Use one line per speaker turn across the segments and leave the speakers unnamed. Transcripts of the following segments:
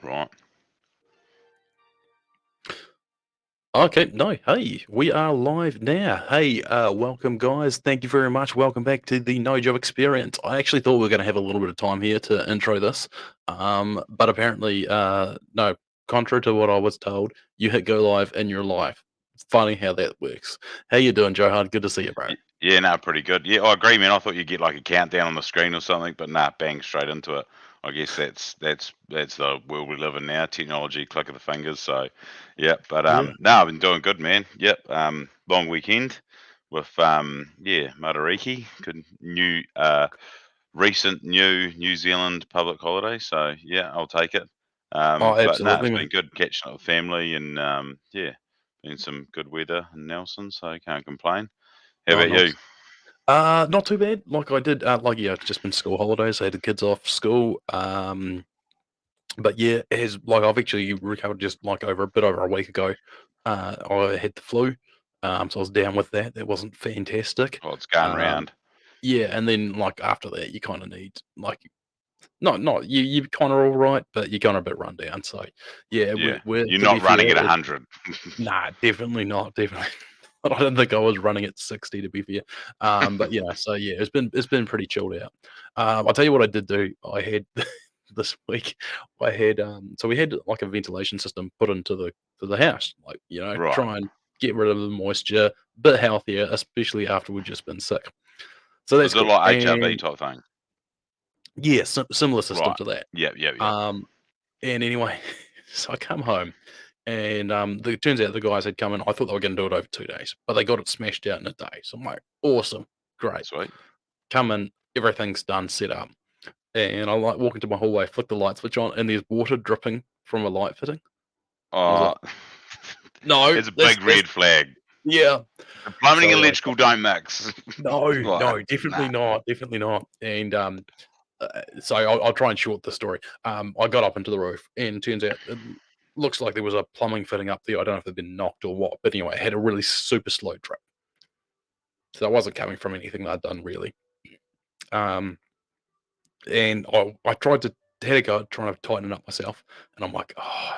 Right.
Okay, no, hey, we are live now. Hey, welcome, guys. Thank you very much. Welcome back to the No Job Experience. I actually thought we were going to have a little bit of time here to intro this, but apparently, no. Contrary to what I was told, you hit go live and you're live. It's funny how that works. How you doing, Joe Hard? Good to see you, bro.
Yeah, no, pretty good. Yeah, I agree, man. I thought you'd get like a countdown on the screen or something, but nah, bang straight into it. I guess that's the world we live in now. Technology, click of the fingers. So, yeah. But
Yeah.
no, I've been doing good, man. Yep. Long weekend with Matariki. Good new recent New Zealand public holiday. So yeah, I'll take it.
Oh,
But no,
absolutely,
it's
man.
been good catching up with family and yeah, been some good weather in Nelson, so can't complain. How
Oh,
about you?
nice. Not too bad. Like I did, it's just been school holidays. I had the kids off school. But yeah, it has like I've actually recovered just like over a week ago. I had the flu, so I was down with that. That wasn't fantastic.
Oh, it's going
Um,
round.
yeah, and then like after that, you kind of need like not you kind of all right, but you're kind of a bit run down. So yeah,
Yeah,
we're
you're
to be
not running
fair,
at 100.
nah, definitely not, definitely. I don't think I was running at 60 to be fair. But yeah, so yeah, it's been pretty chilled out. I'll tell you what I did do. I had this week. I had so we had like a ventilation system put into the house, like
Right.
try and get rid of the moisture, bit healthier, especially after we've just been sick. So that's
Is it
cool.
like HRV
And
type thing?
yeah, similar system
Right.
to that.
Yep.
Um, and anyway, so I come home, and it turns out the guys had come in. I thought they were going to do it over 2 days, but they got it smashed out in a day. So I'm like, awesome, great.
Sweet.
Come in, everything's done, set up. And I like walk into my hallway, flick the light switch on, and there's water dripping from a light fitting. I was
Oh,
like, no,
it's a
this,
big
this,
red flag.
yeah.
The plumbing
So
and
like,
electrical don't mix.
no,
Like,
no, definitely
nah.
not, definitely not. And so I'll try and short the story. I got up into the roof, and turns out it looks like there was a plumbing fitting up there. I don't know if it'd been knocked or what, but anyway, it had a really super slow drip. So that wasn't coming from anything that I'd done really. Um, and I tried to had a go trying to tighten it up myself, and I'm like, oh,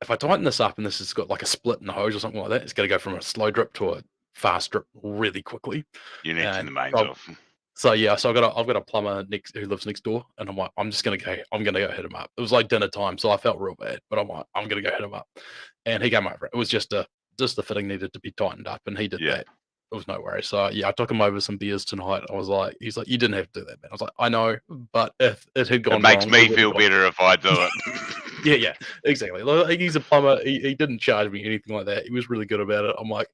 if I tighten this up and this has got like a split in the hose or something like that, it's going to go from a slow drip to a fast drip really quickly.
You're necking
And
the mains
so,
off.
so yeah, so I've got a plumber next who lives next door, and I'm like, I'm gonna go hit him up. It was like dinner time, so I felt real bad, but I'm like, I'm gonna go hit him up, and he came over. It was just the fitting needed to be tightened up, and he did
Yeah.
that. It was no worry. So yeah, I took him over some beers tonight. He's like, you didn't have to do that, man. I was like, I know, but if it had
It
gone
makes
wrong, it
me
would have
feel
gone.
better if I do it.
Yeah, exactly. Like, he's a plumber. He didn't charge me anything like that. He was really good about it. I'm like,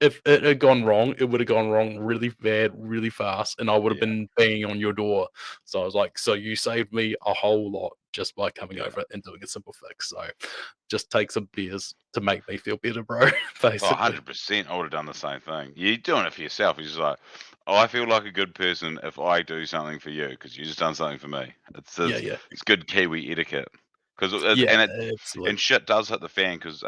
if it had gone wrong, it would have gone wrong really bad, really fast, and I would have
Yeah.
been banging on your door. So I was like, so you saved me a whole lot just by coming
Yeah.
over and doing a simple fix. So just take some beers to make me feel better, bro.
Oh,
Basically.
100%. I would have done the same thing. You're doing it for yourself. You're just like, oh, I feel like a good person if I do something for you because you just done something for me.
Yeah, yeah,
It's good Kiwi etiquette. Because
yeah,
and it
absolutely.
and shit does hit the fan because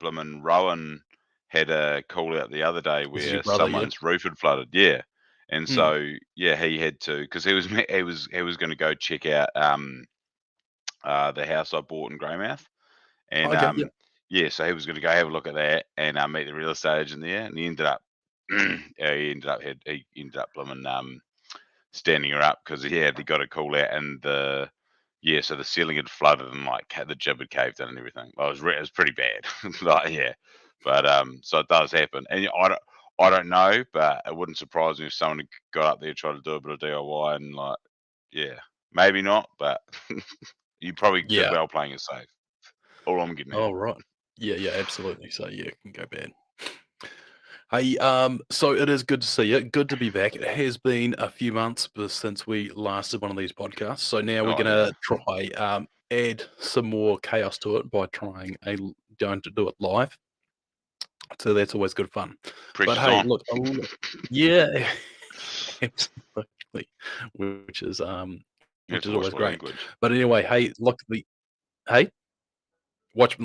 Bloomin' Rowan had a call out the other day
This is your
where
brother, yeah.
someone's roof had flooded. Yeah, and
Mm.
so yeah, he had to because he was going to go check out the house I bought in Greymouth. And
Okay, yeah.
yeah, so he was going to go have a look at that and meet the real estate agent there, and he ended up, yeah, he ended up blooming standing her up because he got a call out and so the ceiling had flooded and like the jib had caved in and everything. Well, it was pretty bad, like yeah, but so it does happen, and I don't know, but it wouldn't surprise me if someone had got up there tried to do a bit of DIY and like yeah, maybe not, but you probably did
Yeah.
well playing it safe. All I'm getting at.
Oh, right. Yeah, absolutely. So yeah, it can go bad. Hey, so it is good to see you. Good to be back. It has been a few months since we last did one of these podcasts. So now we're
Oh yeah.
gonna try add some more chaos to it by going to do it live. So that's always good fun. But
Pressure's
hey,
on.
look, yeah, absolutely, which is um,
You have
which
to
is
watch
always
my
great.
language.
But anyway, hey, look, hey,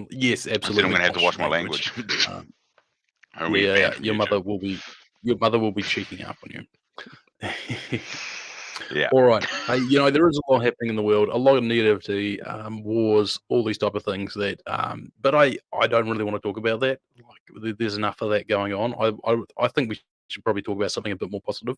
yes,
I said I'm
absolutely,
gonna have to
watch
watch my
language.
language.
Um,
Are
yeah,
we
yeah, yeah.
banned from YouTube?
Your mother will be cheeking up on you.
Yeah.
All right. Hey, there is a lot happening in the world, a lot of negativity, wars, all these type of things that, but I don't really want to talk about that. Like, there's enough of that going on. I think we should probably talk about something a bit more positive.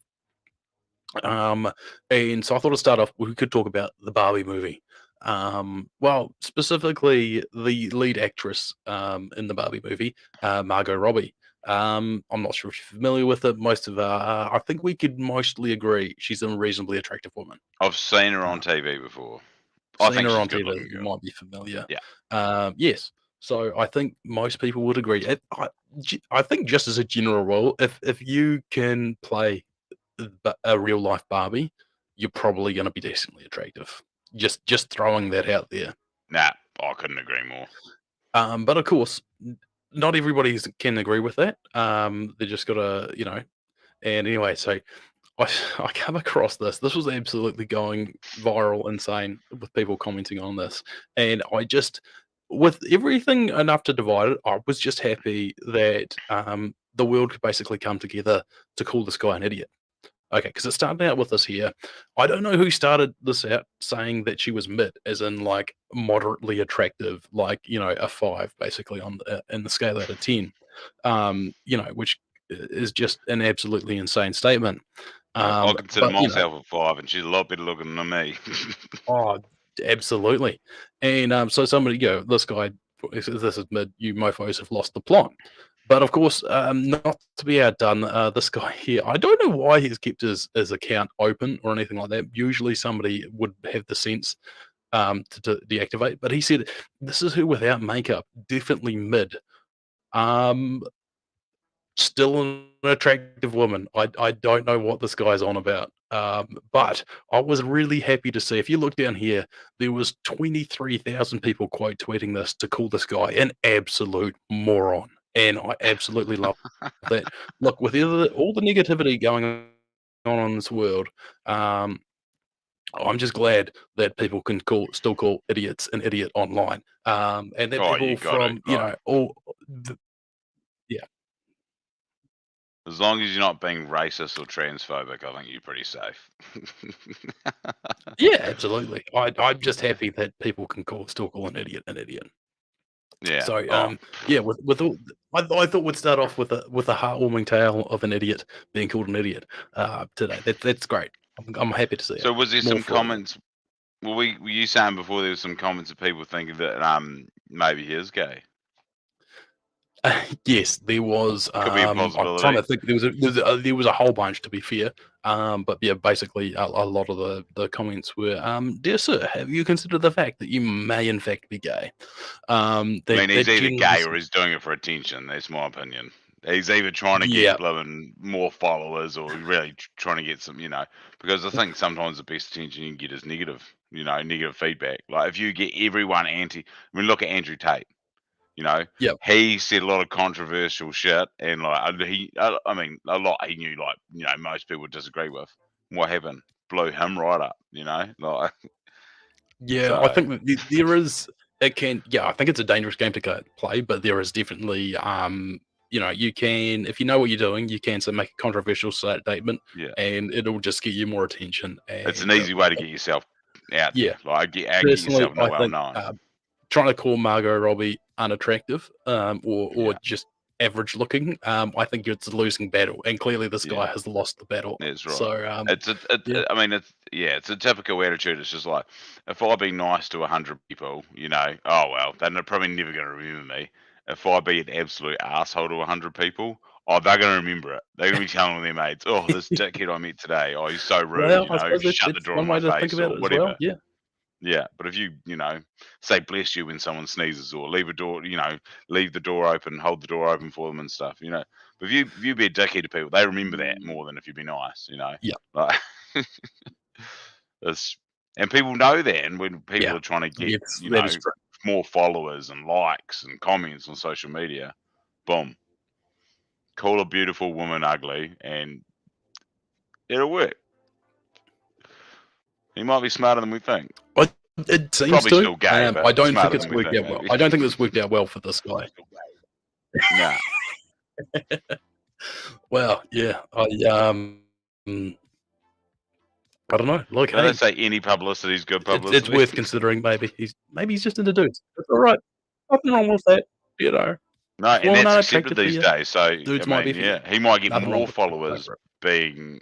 And so I thought to start off, we could talk about the Barbie movie. Well, specifically the lead actress in the Barbie movie, Margot Robbie. I'm not sure if you're familiar with it. Most of I think we could mostly agree she's a reasonably attractive woman.
I've seen her on
Uh,
TV before. I
Seen
think
her
she's a
on
good
TV,
looking
you
girl.
might be familiar.
Yeah.
Yes. So I think most people would agree. I think just as a general rule, if you can play a real life Barbie, you're probably going to be decently attractive. Just throwing that out there.
Nah, I couldn't agree more.
But of course, not everybody can agree with that. They just got to, And anyway, so I come across this. This was absolutely going viral, insane, with people commenting on this, and with everything enough to divide it, I was just happy that the world could basically come together to call this guy an idiot. Okay, because it started out with this here. I don't know who started this out saying that she was mid, as in like moderately attractive, like a 5 basically on in the scale out of 10. Which is just an absolutely insane statement.
I consider
But
myself a 5, and she's a lot better looking than me.
oh, absolutely. And so somebody go, this guy, this is mid. You mofo's have lost the plot. But of course, not to be outdone, this guy here, I don't know why he's kept his account open or anything like that. Usually somebody would have the sense to deactivate, but he said, this is who without makeup, definitely mid. Um, Still an attractive woman. I don't know what this guy's on about. But I was really happy to see, if you look down here, there was 23,000 people quote tweeting this to call this guy an absolute moron. And I absolutely love that. Look, with all the negativity going on in this world, I'm just glad that people can still call idiots an idiot online. And that
Oh,
people
you got it.
from, all yeah.
As long as you're not being racist or transphobic, I think you're pretty safe.
Yeah, absolutely. I'm just happy that people can still call an idiot.
Yeah.
So,
Oh,
yeah, with all, I thought we'd start off with a heartwarming tale of an idiot being called an idiot today. That's great. I'm happy to see it.
so was there
More
some
for it.
comments? Well, were you saying before there was some comments of people thinking that maybe he is gay?
Yes, there was.
Could be a
I'm trying
possibility.
to think. There was a whole bunch, to be fair. But yeah, basically, a lot of the comments were, "Dear sir, have you considered the fact that you may in fact be gay?"
I mean, he's
That
either
generally,
gay or he's doing it for attention. That's my opinion. He's either trying to
yeah,
get blooming more followers or really trying to get some, because I think sometimes the best attention you can get is negative, negative feedback. Like if you get everyone look at Andrew Tate. You know,
yeah.
he said a lot of controversial shit, and I mean, a lot he knew, like most people would disagree with. What happened? Blew him right up. Like
Yeah, I
so.
think that there is. It can. Yeah, I think it's a dangerous game to play, but there is definitely. You can, if you know what you're doing, you can make a controversial statement,
Yeah,
and it'll just get you more attention.
it's an
And
easy way to get yourself out
yeah,
there. Like get
personally,
yourself
I
well
think
known.
trying to call Margot Robbie unattractive, or
Yeah,
just average looking, I think it's a losing battle, and clearly this
yeah,
guy has lost the battle.
that's right.
So yeah,
I mean, it's a typical attitude. It's just like if I be nice to 100 people, oh well, they're probably never going to remember me. If I be an absolute asshole to 100 people, oh, they're going to remember it. They're going to be telling their mates, oh, this dickhead I met today, oh, he's so rude,
well, I suppose
shut the
it's
door in
one
my
way to think
face
about
or
it as well.
whatever.
Yeah.
Yeah, but if you, say bless you when someone sneezes or leave a door, leave the door open, hold the door open for them and stuff, But if you be a dickhead to people, they remember that more than if you be nice.
Yeah,
Like, it's, and people know that, and when people
yeah,
are trying to get,
yes, that is true.
more followers and likes and comments on social media, boom, call a beautiful woman ugly, and it'll work. He might be smarter than we think.
But it seems
Probably
to.
still gay,
I
but
don't think
smarter
it's
than we
worked
think,
out well.
maybe.
I don't think it's worked out well for this guy.
Nah.
Well, yeah, mm, I don't know. Like,
No,
hey,
they say any publicity is good
it's
publicity.
worth considering. Maybe he's just into dudes. That's all right. Nothing wrong with that. You know,
No,
if
and
women
that's
aren't
accepted
attracted to
these
you,
days. So I
dudes might be
mean,
for you.
yeah, he might get
Nothing wrong
more
with it. Go
followers
for it.
being,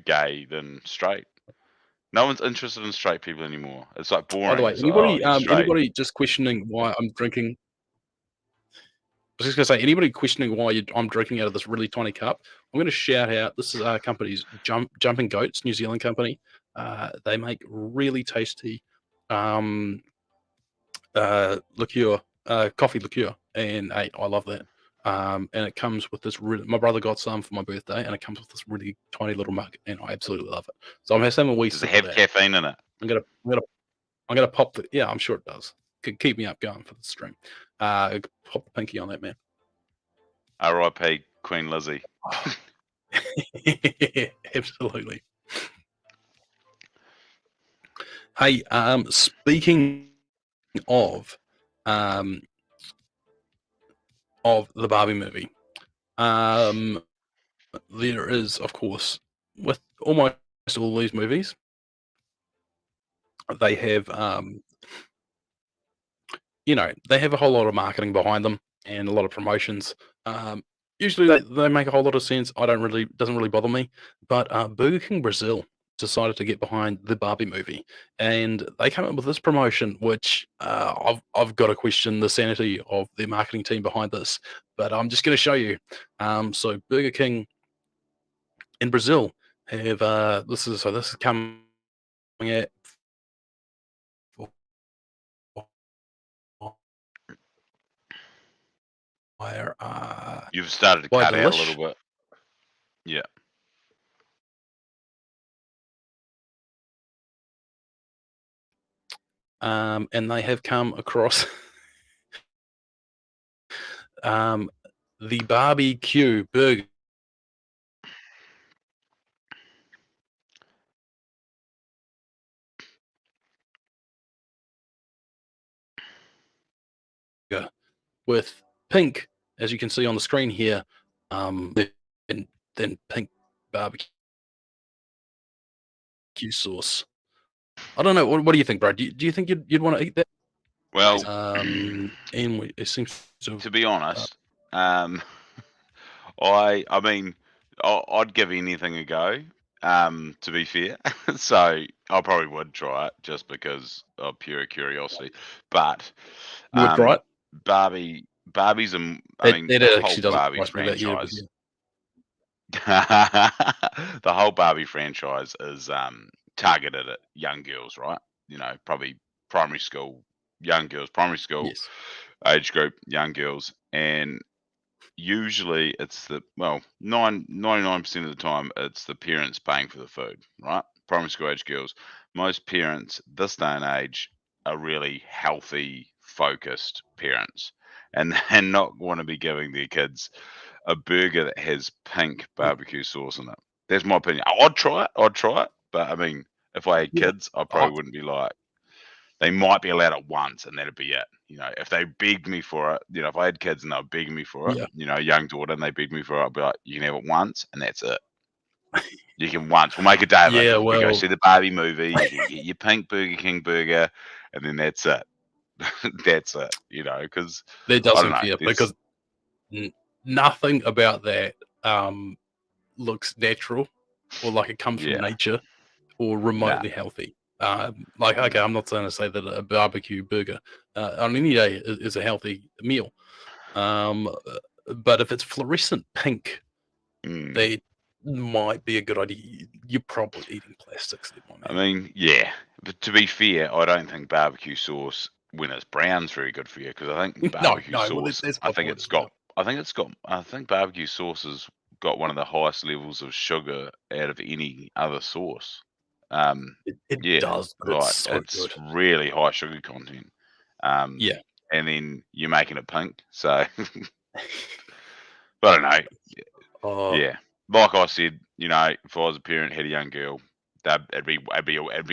gay than straight. No one's interested in straight people anymore. It's like boring.
By the way,
It's like, he's straight.
anybody just questioning why I'm drinking? I was just gonna say, anybody questioning why I'm drinking out of this really tiny cup, I'm gonna shout out. This is our company's Jumping Goats, New Zealand company. They make really tasty liqueur, coffee liqueur, and hey, I love that. And it comes with this. My brother got some for my birthday, and it comes with this really tiny little mug, and I absolutely love it. So I'm having a wee
Does it
sip
have
of that.
caffeine in it?
I'm gonna pop the. Yeah, I'm sure it does. Could keep me up going for the stream. Pop the pinky on that, man.
R.I.P. Queen Lizzie.
Absolutely. Hey, speaking of the Barbie movie, there is, of course, with almost all these movies, they have they have a whole lot of marketing behind them and a lot of promotions. Usually they make a whole lot of sense. Doesn't really bother me. But Burger King Brazil decided to get behind the Barbie movie, and they came up with this promotion, which I've got to question the sanity of their marketing team behind this. But I'm just going to show you. So Burger King in Brazil have this is coming at where
You've started to
by
cut out a
Delish.
little bit. Yeah.
And they have come across the barbecue burger. With pink, as you can see on the screen here, and then pink barbecue sauce. I don't know. What do you think, bro? Do you think you'd want to eat that?
Well,
and it seems
to be honest, I mean, I'd give anything a go. To be fair, so I probably would try it just because of pure curiosity. But
you would try it.
Barbie's
It
the whole
actually doesn't
Barbie
surprise me about you.
franchise. The whole Barbie franchise is targeted at young girls, right? Probably primary school young girls, primary school
Yes.
age group young girls, and usually it's 99% of the time it's the parents paying for the food, right? Primary school age girls. Most parents this day and age are really healthy, focused parents, and not want to be giving their kids a burger that has pink barbecue sauce in it. That's my opinion. I'd try it, but I mean, if I had kids, I probably wouldn't be like. They might be allowed it once, and that'd be it. If they begged me for it, if I had kids and they were begging me for it, a young daughter, and they begged me for it, I'd be like, you can have it once, and that's it. You can once. We'll make a day of it.
Yeah,
We go see the Barbie movie. You can get your pink Burger King burger, and then that's it. That's it. Because
that
I don't
doesn't
know.
fear because nothing about that looks natural or like it comes from nature or remotely healthy. Okay, I'm not trying to say that a barbecue burger on any day is a healthy meal. But if it's fluorescent pink, they might be a good idea. You're probably eating plastics.
I mean, yeah. But to be fair, I don't think barbecue sauce when it's brown's very good for you because I think barbecue sauce. I think barbecue sauce has got one of the highest levels of sugar out of any other sauce.
It does, but it's good.
Really high sugar content. And then you're making it pink, so I don't know. Yeah, like I said, if I was a parent, had a young girl, it'd be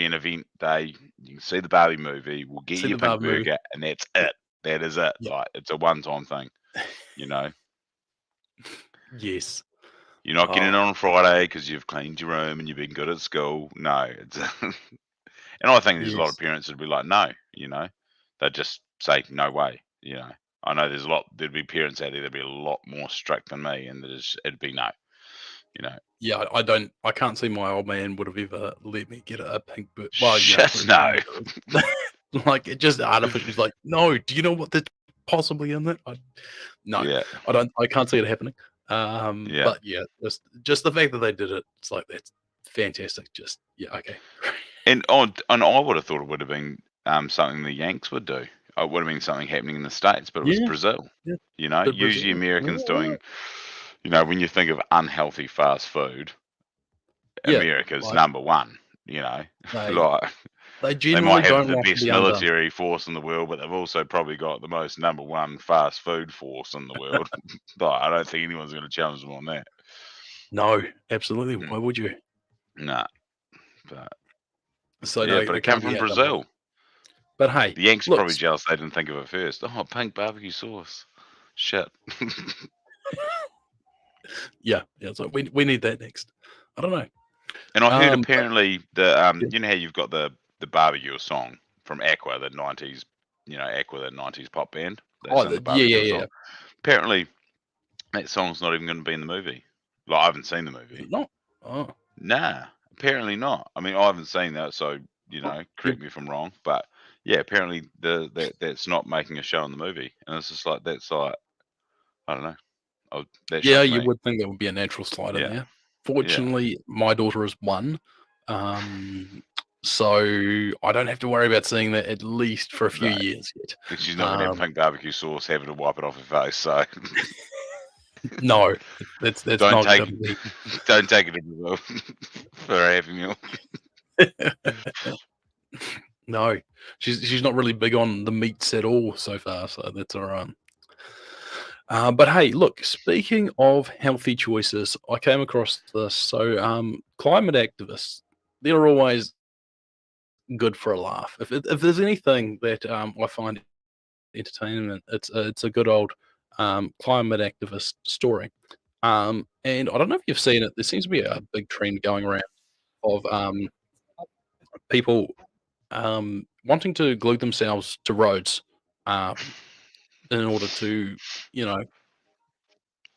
an event day. You can see the Barbie movie. We'll get you a pink burger, and that's it. That is it. Like it's a one-time thing.
Yes.
You're not getting it on Friday because you've cleaned your room and you've been good at school. No, it's and I think there's a lot of parents that'd be like, no, they'd just say no way. I know there'd be parents out there that'd be a lot more strict than me, and it'd be no.
Yeah, I can't see my old man would have ever let me get a pink boot.
Well, no.
Like, it just artificially like, no, do you know what that's possibly in there? No,
Yeah.
I can't see it happening. But yeah, just the fact that they did it, it's like, that's fantastic. Just, yeah, okay.
And I would have thought it would have been something the Yanks would do. It would have been something happening in the States, but it was Brazil.
Yeah.
Usually Americans doing, when you think of unhealthy fast food, America's number one. They might have the best military force in the world, but they've also probably got the most number one fast food force in the world. But I don't think anyone's going to challenge them on that.
No, absolutely. Why would you?
Nah. But
it
came from Brazil.
But hey,
the Yanks are probably jealous they didn't think of it first. Oh, pink barbecue sauce. Shit.
Yeah. So we need that next. I don't know.
And I heard apparently the you know how you've got the barbecue song from Aqua, the 90s, Aqua, the 90s pop band.
Yeah.
Apparently that song's not even going to be in the movie. Like, I haven't seen the movie.
No. Oh.
Nah, apparently not. I mean, I haven't seen that, so correct me if I'm wrong, but yeah, apparently that's not making a show in the movie, and it's just like that's like, I don't know.
You would think that would be a natural slide in there. Fortunately, my daughter is 1, so I don't have to worry about seeing that at least for a few years yet.
But she's not going to have pink barbecue sauce, having to wipe it off her face. So
no, that's not going to be.
Don't take it for a Happy Meal.
No, she's not really big on the meats at all so far, so that's all right. But hey, look, speaking of healthy choices, I came across this. So climate activists, they're always good for a laugh. If there's anything that I find entertainment, it's a good old climate activist story. And I don't know if you've seen it. There seems to be a big trend going around of people wanting to glue themselves to roads in order to,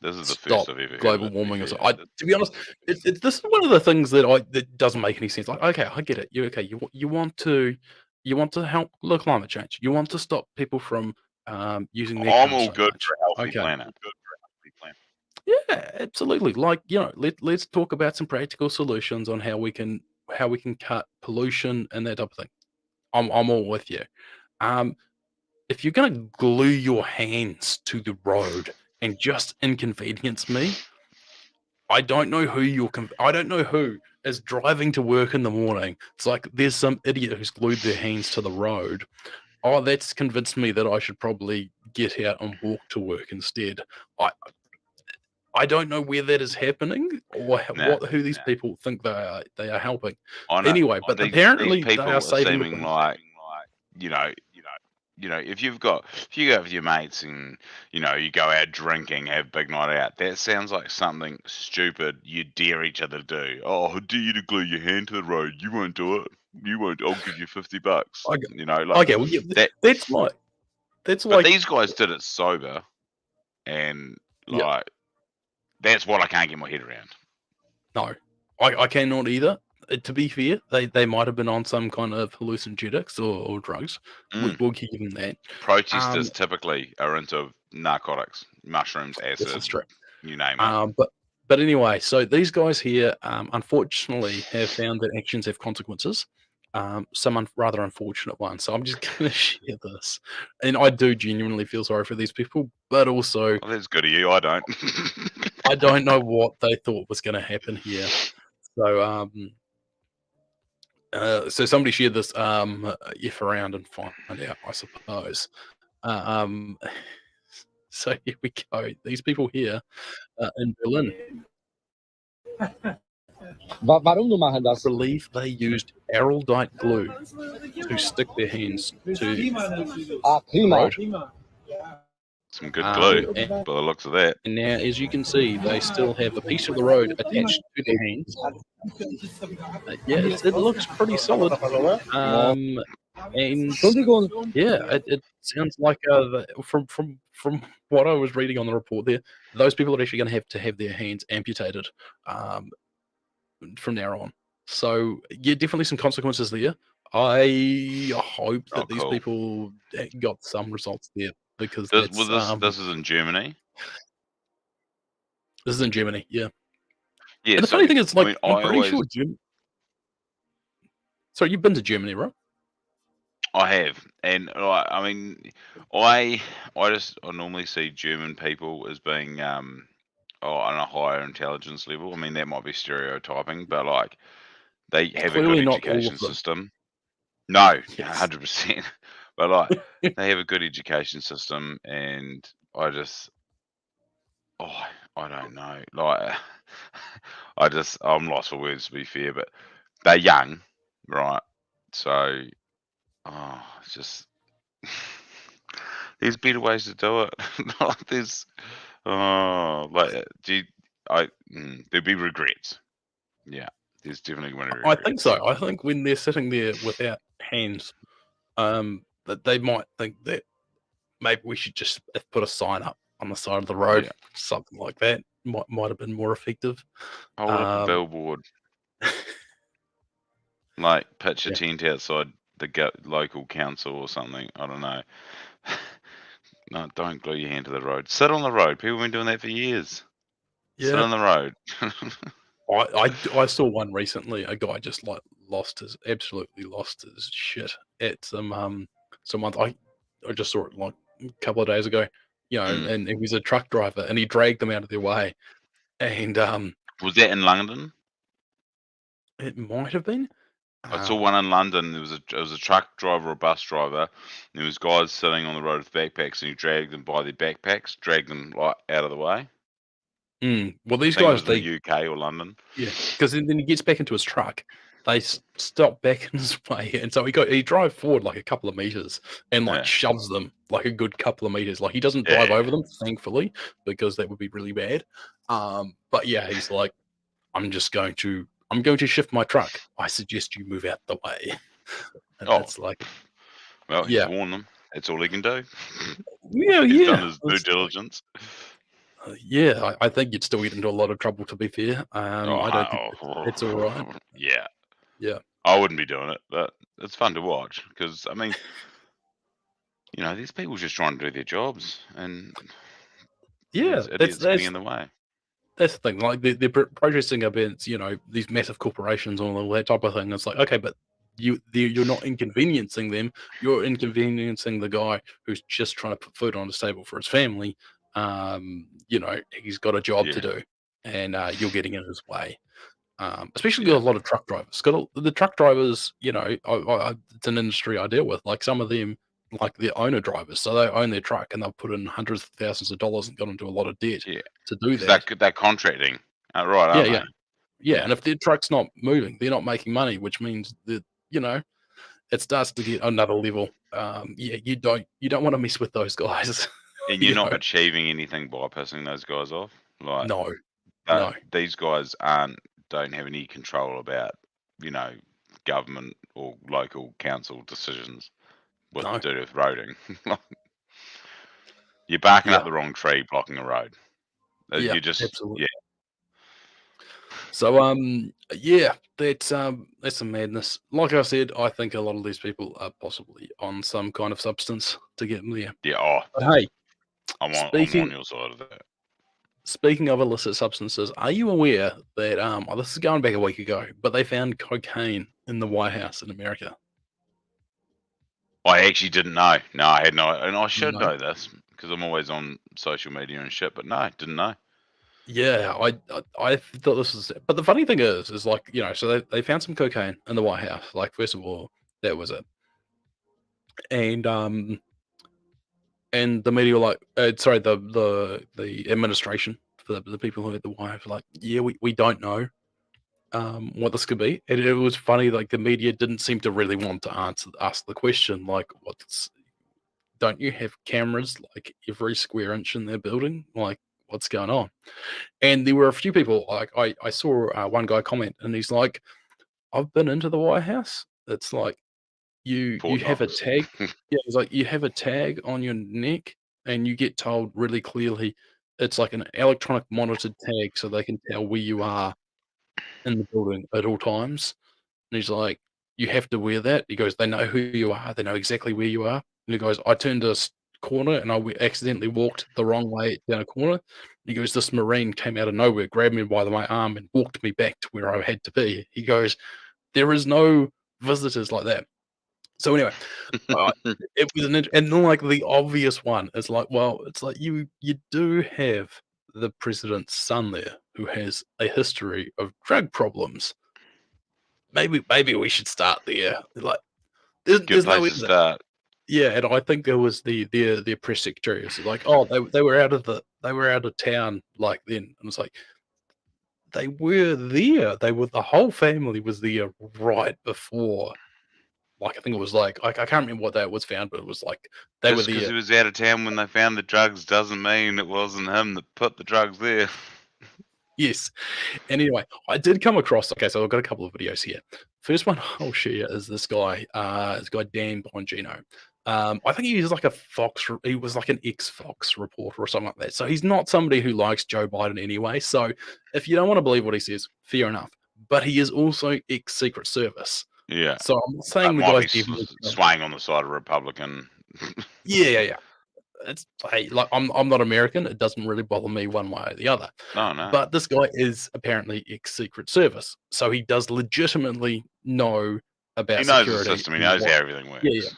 this is the
stop
first I've ever heard
global warming. To be honest, this is one of the things that doesn't make any sense. Like, okay, I get it. You want to help the climate change. You want to stop people from using their
I'm
cars
all
so
good
much.
for a healthy planet.
Yeah, absolutely. Like, let's talk about some practical solutions on how we can cut pollution and that type of thing. I'm all with you. If you're gonna glue your hands to the road and just inconvenience me, I don't know who is driving to work in the morning. It's like there's some idiot who's glued their hands to the road. Oh, that's convinced me that I should probably get out and walk to work instead. I don't know where that is happening or who these people think they are helping. Anyway, but apparently
these people
they are saving
seeming like if you go with your mates and you go out drinking, have a big night out, that sounds like something stupid you dare each other to do. Oh, I dare you to glue your hand to the road. You won't do it. You won't. I'll give you $50.
Okay, well, yeah, that's like.
But these guys did it sober, and that's what I can't get my head around.
No, I cannot either. To be fair, they might have been on some kind of hallucinogenics or drugs. We'll give them that.
Protesters typically are into narcotics, mushrooms, acid, you name it.
But anyway, so these guys here, unfortunately, have found that actions have consequences. Some rather unfortunate ones. So I'm just going to share this, and I do genuinely feel sorry for these people, but also
that's good of you. I don't.
I don't know what they thought was going to happen here. So so somebody shared this if around and find out, I suppose. So here we go. These people here in Berlin believe they used Araldite glue to stick their hands to the road.
Some good glue,
And
by the looks of that.
now, as you can see, they still have a piece of the road attached to their hands. Yeah, it looks pretty solid. And yeah, it sounds like from what I was reading on the report there, those people are actually going to have their hands amputated from now on. So yeah, definitely some consequences there. I hope that these
cool.
people got some results there because
This
that's
is in Germany.
This is in Germany, yeah.
Yeah.
And the
So
funny thing is,
I
like,
mean,
I'm pretty sure So you've been to Germany, right?
I have, and like, I mean, I normally see German people as being on a higher intelligence level. I mean, that might be stereotyping, but like they have a good
Clearly not all of
education
them.
system. No,
Yes.
100%. But like they have a good education system, and I just, oh, I don't know. Like, I'm lost for words to be fair, but they're young, right? So, it's just there's better ways to do it. Like, there's, there'd be regrets. Yeah, there's definitely going to be
I
regrets.
think so. I think when they're sitting there without hands, that they might think that maybe we should just put a sign up on the side of the road,
Yeah.
something like that might have been more effective.
Hold up a billboard, like pitch a
Yeah.
tent outside the local council or something. I don't know. No, don't glue your hand to the road. Sit on the road. People have been doing that for years. Sit
Yeah.
on the road.
I saw one recently. A guy just like absolutely lost his shit at some month. I just saw it like a couple of days ago. You know, and he was a truck driver, and he dragged them out of their way. And
Was that in London?
it might have been.
I saw one in London. It was a truck driver or bus driver. And there was guys sitting on the road with backpacks, and he dragged them by their backpacks, dragged them like out of the way.
Well, these
I think
guys,
it was in the UK or London.
yeah, because then he gets back into his truck. They stop back in his way, and so he drives forward like a couple of meters and like shoves them like a good couple of meters. Like he doesn't drive over them, thankfully, because that would be really bad. But yeah, he's like, I'm going to shift my truck. I suggest you move out the way. And it's like,
well, he's warned them. That's all he can do. He's done his due diligence.
Yeah, I think you'd still get into a lot of trouble, to be fair. I don't think it's all right.
Yeah.
Yeah.
I wouldn't be doing it, but it's fun to watch because, I mean, you know, these people just trying to do their jobs, and
yeah,
idiots getting in the way.
That's the thing. Like they're protesting against, you know, these massive corporations and all that type of thing. It's like, okay, but you're not inconveniencing them. You're inconveniencing the guy who's just trying to put food on the table for his family. You know, he's got a job to do, and you're getting in his way. Especially a lot of truck drivers. The truck drivers, you know, it's an industry I deal with. Like some of them, like the owner drivers, so they own their truck and they'll put in hundreds of thousands of dollars and got into a lot of debt to do that.
They're contracting, right?
Yeah. And if their truck's not moving, they're not making money, which means that, you know, it starts to get another level. You don't want to mess with those guys.
And you're not achieving anything by pissing those guys off. Like,
no.
These guys don't have any control about, you know, government or local council decisions with to do with roading. You're barking up the wrong tree, blocking a road. You're just
absolutely. So that's some madness. Like I said, I think a lot of these people are possibly on some kind of substance to get them there.
Yeah.
But hey,
I'm on your side of that.
Speaking of illicit substances, are you aware that this is going back a week ago, but they found cocaine in the White House in America?
I actually didn't know. No, I had no, and I should know this because I'm always on social media and shit. But no, didn't know.
Yeah, I thought this was, but the funny thing is like, you know, so they found some cocaine in the White House. Like, first of all, that was it, and the media were like, sorry, the administration for the people who had the White House were like, yeah, we don't know what this could be. And it was funny, like the media didn't seem to really want to ask the question, like don't you have cameras like every square inch in their building? Like, what's going on?" And there were a few people, like I saw one guy comment, and he's like, "I've been into the White House. It's like you
Fort
have a
Knox.
tag." Yeah, it's like you have a tag on your neck, and you get told really clearly it's like an electronic monitored tag, so they can tell where you are in the building at all times. And he's like, "You have to wear that." He goes, "They know who you are. They know exactly where you are." And he goes, "I turned this corner and accidentally walked the wrong way down a corner." He goes, "This Marine came out of nowhere, grabbed me by my arm, and walked me back to where I had to be." He goes, "There is no visitors like that." So anyway, uh, it was and then, like, the obvious one is like, well, it's like you do have the president's son there who has a history of drug problems. Maybe we should start there. Like,
Good
there's no
place to
evidence.
start.
Yeah, and I think there was their press secretary was like, "Oh, they were they were out of town, like, then." And it's like, they were there. They were the whole family was there right before, like, I think it was, like, I can't remember what day it was found, but it was, like, they were
Just because
there.
he was out of town when they found the drugs doesn't mean it wasn't him that put the drugs there.
Yes. And anyway, I did come across, okay, so I've got a couple of videos here. First one I'll share is this guy Dan Bongino. I think he was like a he was like an ex-Fox reporter or something like that. So he's not somebody who likes Joe Biden anyway. So if you don't want to believe what he says, fair enough. But he is also ex-Secret Service.
Yeah,
So I'm not
I
saying the
might
guy's
be
definitely.
swaying on the side of Republican.
Yeah. It's hey, like I'm not American. It doesn't really bother me one way or the other.
No, no.
But this guy is apparently ex Secret Service, so he does legitimately know
He
about
knows the
security
system. He
and
knows how
what.
everything
Yeah.
works.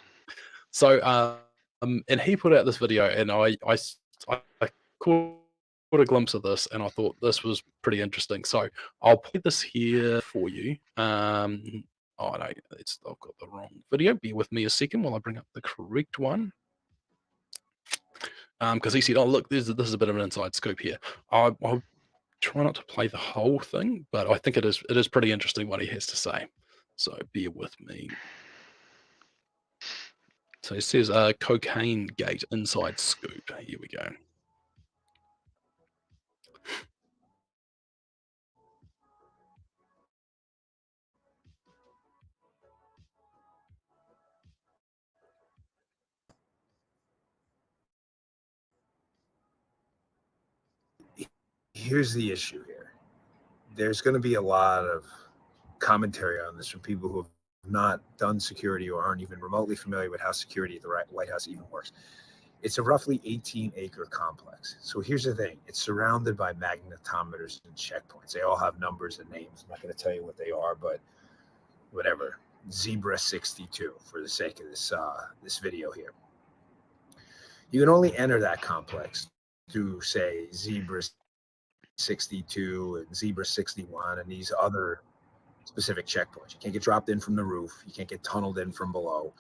So and he put out this video, and I caught a glimpse of this, and I thought this was pretty interesting. So I'll play this here for you. Oh no, I've got the wrong video. Bear with me a second while I bring up the correct one. Because he said, "Oh, look, this is a bit of an inside scoop here." I'll try not to play the whole thing, but I think it is pretty interesting what he has to say. So bear with me. So he says, "Cocaine Gate inside scoop." Here we go.
Here's the issue here. There's going to be a lot of commentary on this from people who have not done security or aren't even remotely familiar with how security at the White House even works. It's a roughly 18-acre complex. So here's the thing. It's surrounded by magnetometers and checkpoints. They all have numbers and names. I'm not going to tell you what they are, but whatever. Zebra 62 for the sake of this video here. You can only enter that complex through, say, Zebra 62 and Zebra 61 and these other specific checkpoints. You can't get dropped in from the roof. You can't get tunneled in from below.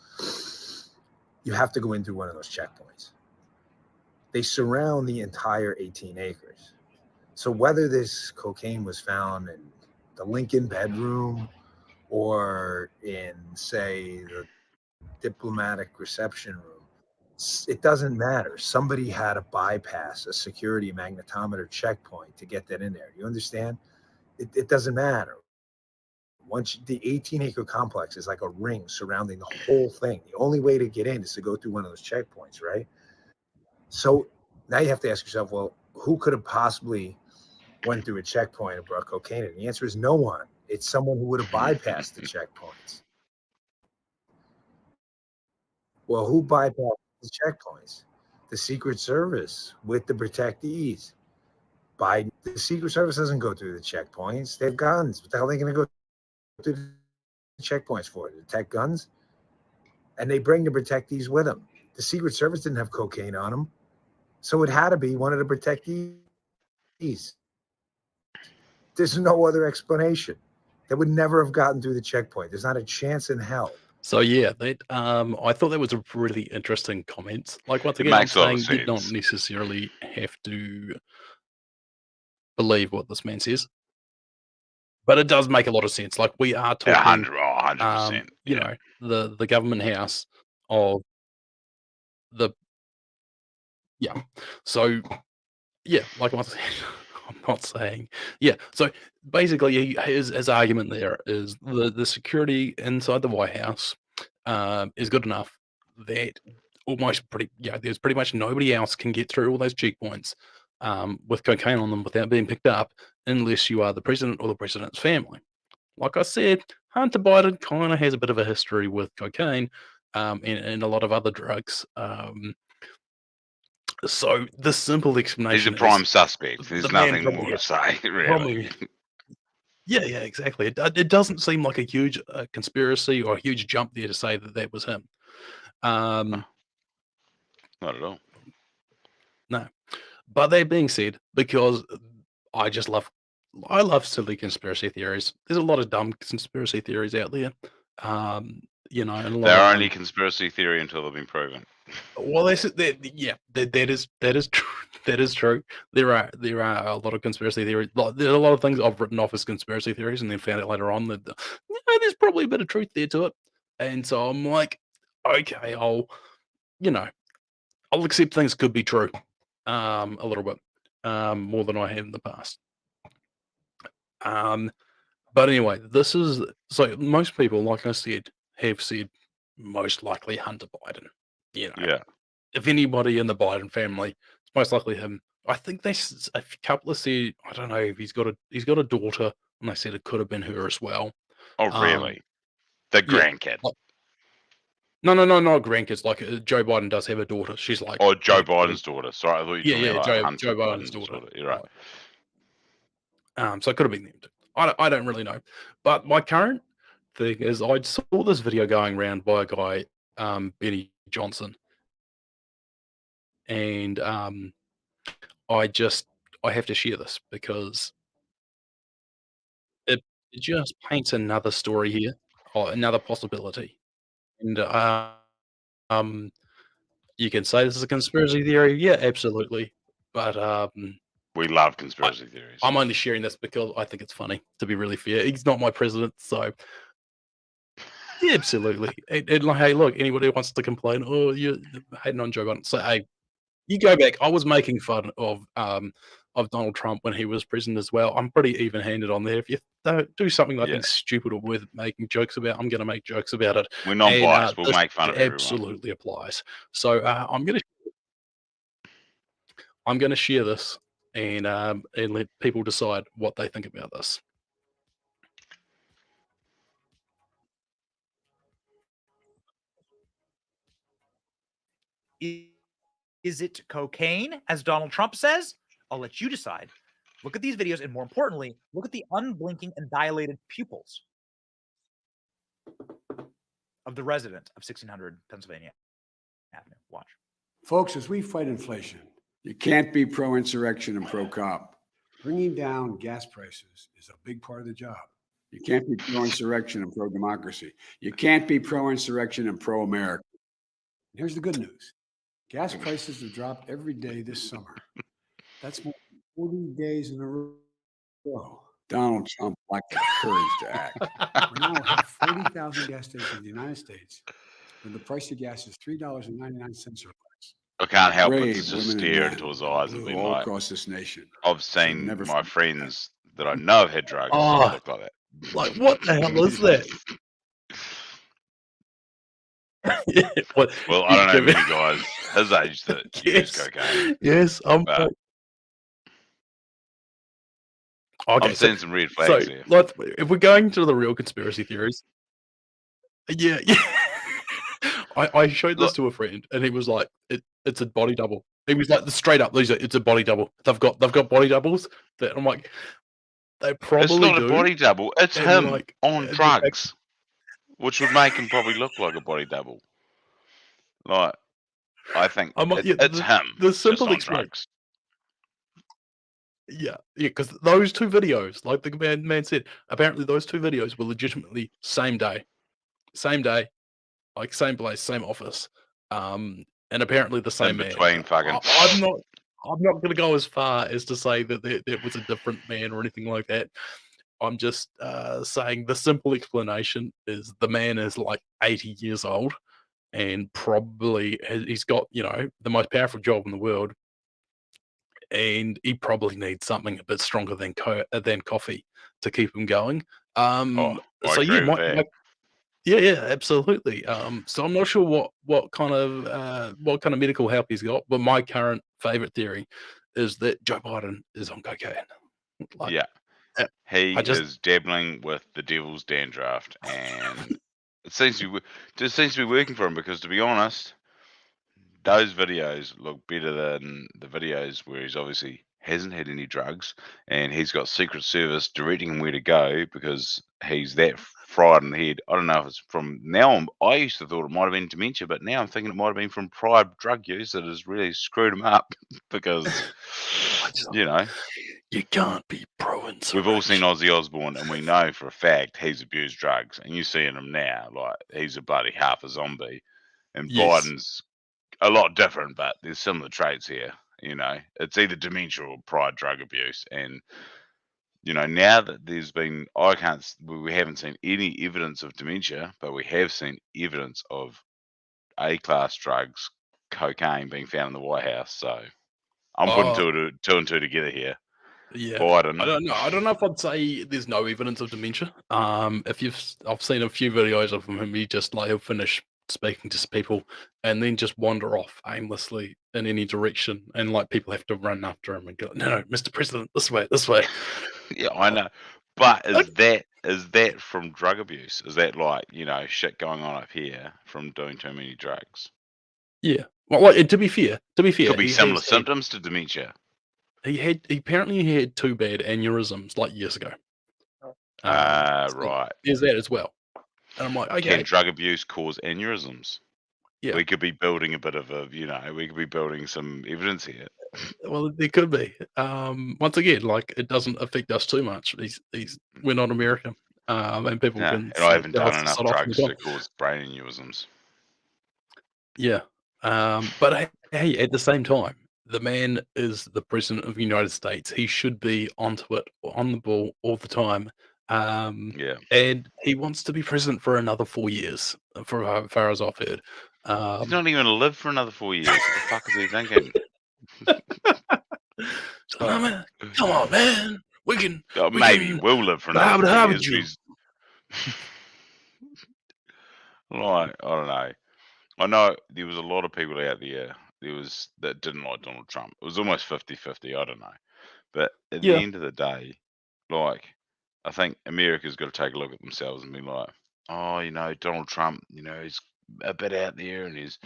You have to go in through one of those checkpoints. They surround the entire 18 acres. So whether this cocaine was found in the Lincoln bedroom or in, say, the diplomatic reception room, it doesn't matter. Somebody had to bypass a security magnetometer checkpoint to get that in there. You understand? It doesn't matter. Once the 18-acre complex is like a ring surrounding the whole thing. The only way to get in is to go through one of those checkpoints, right? So now you have to ask yourself, well, who could have possibly went through a checkpoint and brought cocaine in? The answer is no one. It's someone who would have bypassed the checkpoints. Well, who bypassed the checkpoints? The Secret Service with the protectees. The Secret Service doesn't go through the checkpoints. They have guns. What the hell are they going to go through the checkpoints for? To detect guns? And they bring the protectees with them. The Secret Service didn't have cocaine on them. So it had to be one of the protectees. There's no other explanation. They would never have gotten through the checkpoint. There's not a chance in hell.
So yeah, I thought that was a really interesting comment. Like, once
It
again, I'm
makes a lot of
saying you don't
sense.
necessarily have to believe what this man says, but it does make a lot of sense. Like, we are
Yeah,
talking,
100%.
you
Yeah.
know, the government house of the yeah. So yeah, like I said, I'm not saying yeah. So basically, his argument there is the security inside the White House is good enough that there's pretty much nobody else can get through all those checkpoints with cocaine on them without being picked up, unless you are the president or the president's family. Like I said, Hunter Biden kind of has a bit of a history with cocaine and a lot of other drugs. So the simple
He's a
explanation
prime
is
suspect. There's
the man
nothing
probably
more to
had
say, really.
probably yeah, exactly. It doesn't seem like a huge conspiracy or a huge jump there to say that that was him. Um,
Not at all.
no, but that being said, because I just I love silly conspiracy theories. There's a lot of dumb conspiracy theories out there. And a lot
They're
of
only conspiracy theory until they've been proven.
well, that is true. That is true. There are a lot of conspiracy theories. There's a lot of things I've written off as conspiracy theories, and then found out later on that there's probably a bit of truth there to it. And so I'm like, okay, I'll accept things could be true, a little bit, more than I have in the past. But anyway, this is so most people, like I said, have said most likely Hunter Biden.
Yeah.
If anybody in the Biden family, it's most likely him. I think there's a couple of said, I don't know if he's got a daughter, and they said it could have been her as well.
Oh, really? The grandkid.
No, not grandkids. Like Joe Biden does have a daughter. She's like
Joe Biden's daughter. Sorry, I thought you were talking about Hunter
Joe Biden's
Biden's
daughter.
You're right.
So it could have been them too. I don't really know. But my current thing is I saw this video going around by a guy, Benny Johnson. And I have to share this because it just paints another story here, or another possibility. And you can say this is a conspiracy theory. Yeah, absolutely. But
We love conspiracy theories.
I'm only sharing this because I think it's funny, to be really fair. He's not my president, so yeah, absolutely. And like, hey, look, anybody who wants to complain, oh, you're hating on Joe Biden. So hey, you go back. I was making fun of Donald Trump when he was president as well. I'm pretty even-handed on there. If you do something I think stupid or worth making jokes about, I'm going to make jokes about it.
We're non-biased. We'll
this
make fun of everyone.
absolutely applies. So I'm going to share this and let people decide what they think about this.
Is it cocaine, as Donald Trump says? I'll let you decide. Look at these videos, and more importantly, look at the unblinking and dilated pupils of the resident of 1600 Pennsylvania Avenue. Watch.
Folks, as we fight inflation, you can't be pro-insurrection and pro-cop. Bringing down gas prices is a big part of the job. You can't be pro-insurrection and pro-democracy. You can't be pro-insurrection and pro-America. Here's the good news. Gas prices have dropped every day this summer. That's more than 40 days in a row. Donald Trump lacked the courage to act. We now have 40,000 gas stations in the United States, where the price of gas is $3.99 or less.
I can't help but
Brave
to just
women and
stare
men
into his eyes and be
all
like,
across this nation.
I've seen
never
my
forget
friends that I know have had drugs
Oh.
look like that.
Like, what the hell is that?
Well, I don't know many guys his age that use cocaine.
Yes, I'm
I'm seeing some red flags here.
If we're going to the real conspiracy theories, yeah. I showed this to a friend, and he was like, "It's a body double." He was like, "Straight up, it's a body double. They've got body doubles." That I'm like, they probably
It's not
do.
a body double. It's
And
him
like,
on drugs, which would make him probably look like a body double. Like, I think it's him.
The simple
just on
explanation.
drugs.
Yeah, because those two videos, like the man said, apparently those two videos were legitimately same day, like same place, same office, and apparently the same
In
man.
between fucking.
I'm not going to go as far as to say that it was a different man or anything like that. I'm just saying the simple explanation is the man is like 80 years old, and probably he's got, you know, the most powerful job in the world, and he probably needs something a bit stronger than coffee to keep him going.
Oh, I
So yeah,
agree with that.
yeah, absolutely. So I'm not sure what kind of medical help he's got, but my current favorite theory is that Joe Biden is on cocaine. Like,
Yeah.
uh,
He
I just
is dabbling with the devil's dandruff, and it seems to be working for him because, to be honest, those videos look better than the videos where he's obviously hasn't had any drugs and he's got Secret Service directing him where to go because he's that fried in the head. I don't know if it's from now on. I used to thought it might have been dementia, but now I'm thinking it might have been from prior drug use that has really screwed him up because,
I just
you know,
you can't be
we've all seen
pro-insurrection.
Ozzy Osbourne and we know for a fact he's abused drugs. And you see him now, like he's a bloody half a zombie. And
Yes.
Biden's a lot different, but there's similar traits here. You know, it's either dementia or prior drug abuse. And, you know, now that there's been, we haven't seen any evidence of dementia, but we have seen evidence of A-class drugs, cocaine being found in the White House. So I'm putting
Oh,
two and two together here.
yeah. I
Biden,
don't know. I don't know if I'd say there's no evidence of dementia. I've seen a few videos of him. He just like he'll finish speaking to people and then just wander off aimlessly in any direction, and like people have to run after him and go, "No, Mr. President, this way, this way."
yeah, I
Like,
know. But
like,
is that from drug abuse? Is that like, you know, shit going on up here from doing too many drugs?
yeah. Well, like, to be fair,
Could be
he
similar
has had
symptoms to dementia.
he apparently had 2 bad aneurysms, like, years ago. So
Right.
there's that as well. And I'm like,
Can
"Okay,
drug abuse cause aneurysms?
yeah,
We could be building a bit of a, you know, we could be building some evidence here.
well, there could be." Once again, like, it doesn't affect us too much. We're not America, and people
Yeah,
can
and I haven't
tell
done
us to
enough
sod off and
drugs
move on.
to cause brain aneurysms.
Yeah, but hey, at the same time, the man is the president of the United States. He should be onto it, on the ball all the time.
Yeah.
And he wants to be president for another 4 years, for how far as I've heard.
He's
Um,
not even gonna live for another 4 years. What the fuck is he thinking?
so, no, man, come on, man. We
Maybe he
can
will live for another
have
4 years, but
you.
he's like, I don't know. I know there was a lot of people out there was that didn't like Donald Trump. It was almost 50-50, I don't know. But at the
Yeah,
end of the day, like, I think America's got to take a look at themselves and be like, oh, you know, Donald Trump, you know, he's a bit out there and he's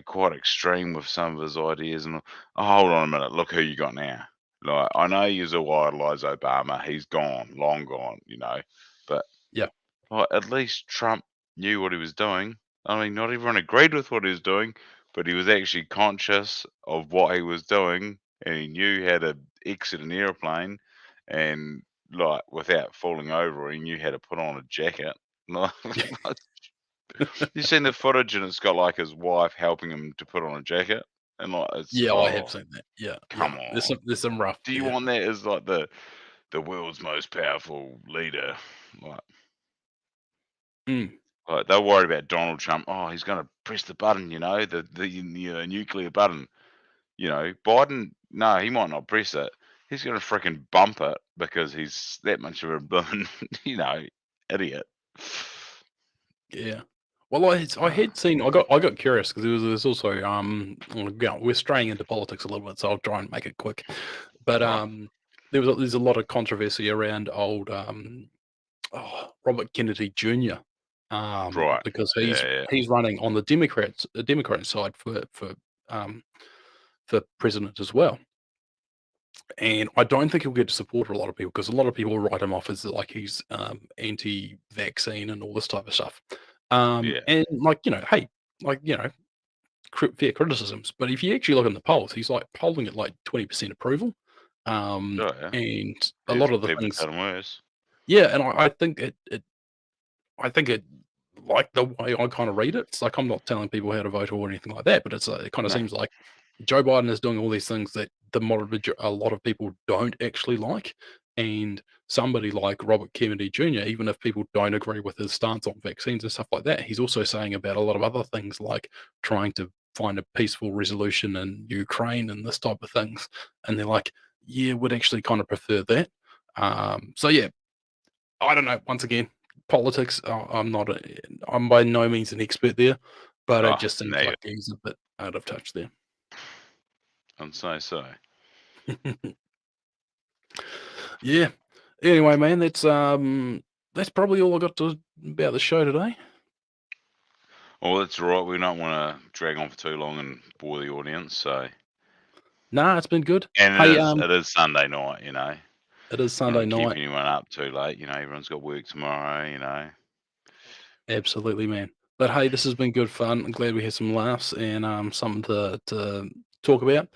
quite extreme with some of his ideas. And oh, hold on a minute, look who you got now. Like, I know you all idolize Obama, he's gone, long gone, you know, but
yeah,
like, at least Trump knew what he was doing. I mean, not everyone agreed with what he was doing, but he was actually conscious of what he was doing, and he knew how to exit an airplane, and like without falling over, he knew how to put on a jacket. Like, you seen the footage, and it's got like his wife helping him to put on a jacket, and like it's
yeah, I have
oh,
seen that. Yeah, yeah.
come
There's
on.
some rough.
Do you
Yeah,
want that as like the world's most powerful leader? Like,
mm,
Like they're worried about Donald Trump. Oh, he's going to press the button, you know, the nuclear button. You know, Biden. No, he might not press it. He's going to freaking bump it because he's that much of a blooming, idiot.
yeah. Well, I had seen. I got curious because there's also we're straying into politics a little bit, so I'll try and make it quick. But
Right,
there's a lot of controversy around Robert Kennedy Jr.
right.
Because
Yeah, yeah.
he's running on the Democrat side for president as well. And I don't think he'll get support for a lot of people because a lot of people write him off as like he's anti-vaccine and all this type of stuff.
Yeah.
And like hey, like fair criticisms. But if you actually look in the polls, he's like polling at like 20% approval.
Oh, yeah.
And a
There's
lot of the
people
things,
done worse.
yeah. And I think it like the way I kind of read it. It's like I'm not telling people how to vote or anything like that, but it kind of
No.
seems like Joe Biden is doing all these things that a lot of people don't actually like, And somebody like Robert Kennedy Jr., even if people don't agree with his stance on vaccines and stuff like that, he's also saying about a lot of other things like trying to find a peaceful resolution in Ukraine and this type of things. And they're like, yeah, would actually kind of prefer that. So yeah, I don't know. Once again, politics. I'm by no means an expert there, but
Oh,
it just seems
neither.
like he's a bit out of touch there.
I'd say so.
Yeah. Anyway, man, that's probably all I got to about the show today.
Well, that's all right. We don't want to drag on for too long and bore the audience. So,
Nah, it's been good.
and
Hey,
it is Sunday night. You know,
it is
don't
Sunday
keep
night.
anyone up too late. You know, everyone's got work tomorrow. You know.
Absolutely, man. But hey, this has been good fun. I'm glad we had some laughs and something to talk about.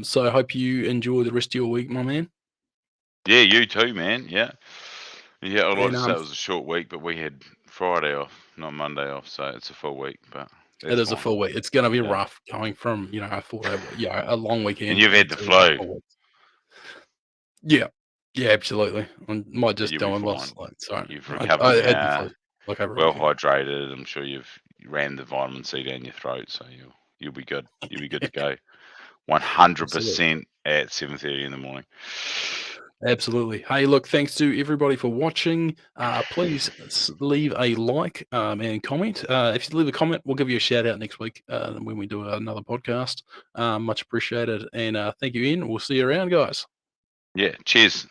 So I hope you enjoy the rest of your week, my man.
Yeah, you too, man. Yeah. Yeah, I'd like
And
to say it was a short week, but we had Friday off, not Monday off, so it's a full week. But
it
that's
is a
fine.
full week. It's gonna be
Yeah.
rough going from a 4-day, a long weekend.
And you've had the
to
flu.
full week. Yeah, absolutely. I might just
you'll
do
be
it.
fine.
Like, sorry,
You've
I
recovered
had the
now,
flu, like over a
well
weekend.
hydrated. I'm sure you ran the vitamin C down your throat, so you'll be good. You'll be good to go. 100% at 7:30 in the morning.
Absolutely. Hey, look, thanks to everybody for watching. Please leave a like and comment. If you leave a comment, we'll give you a shout out next week when we do another podcast. Much appreciated. And thank you, Ian. We'll see you around, guys.
Yeah. Cheers.